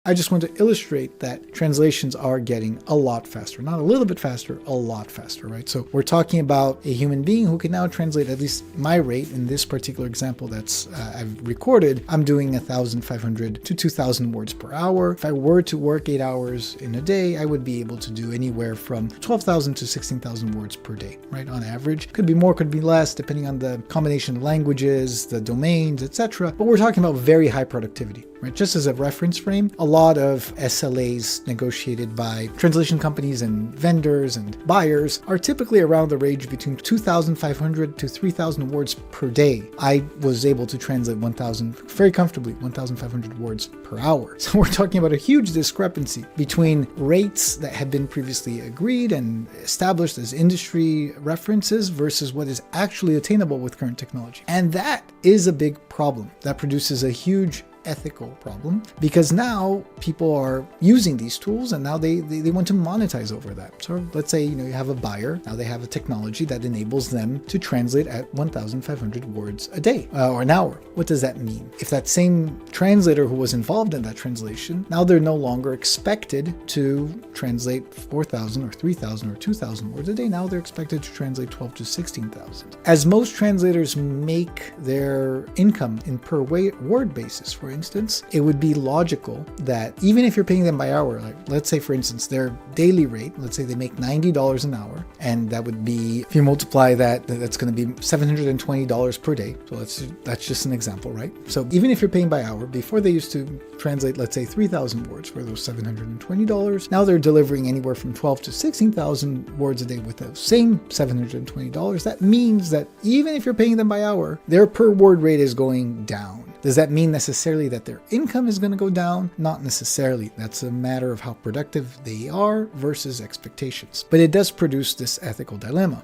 I just want to illustrate that translations are getting a lot faster. Not a little bit faster, a lot faster, right? So we're talking about a human being who can now translate, at least my rate in this particular example that's I've recorded, I'm doing 1,500 to 2,000 words per hour. If I were to work 8 hours in a day, I would be able to do anywhere from 12,000 to 16,000 words per day, right? On average. Could be more, could be less, depending on the combination of languages, the domains, etc. But we're talking about very high productivity, right? Just as a reference frame, a lot of SLAs negotiated by translation companies and vendors and buyers are typically around the range between 2,500 to 3,000 words per day. I was able to translate 1,000 very comfortably, 1,500 words per hour. So we're talking about a huge discrepancy between rates that had been previously agreed and established as industry references versus what is actually attainable with current technology. And that is a big problem. That produces a huge ethical problem because now people are using these tools and now they want to monetize over that. So let's say, you have a buyer, now they have a technology that enables them to translate at 1,500 words a day or an hour. What does that mean? If that same translator who was involved in that translation, now they're no longer expected to translate 4,000 or 3,000 or 2,000 words a day. Now they're expected to translate 12 to 16,000. As most translators make their income in per word basis, for instance, it would be logical that even if you're paying them by hour, like let's say for instance their daily rate, let's say they make $90 an hour, and that would be, if you multiply that, that's going to be $720 per day. So that's just an example, right? So even if you're paying by hour, before they used to translate, let's say 3,000 words for those $720. Now they're delivering anywhere from 12 to 16,000 words a day with those same $720. That means that even if you're paying them by hour, their per word rate is going down. Does that mean necessarily that their income is going to go down? Not necessarily. That's a matter of how productive they are versus expectations. But it does produce this ethical dilemma.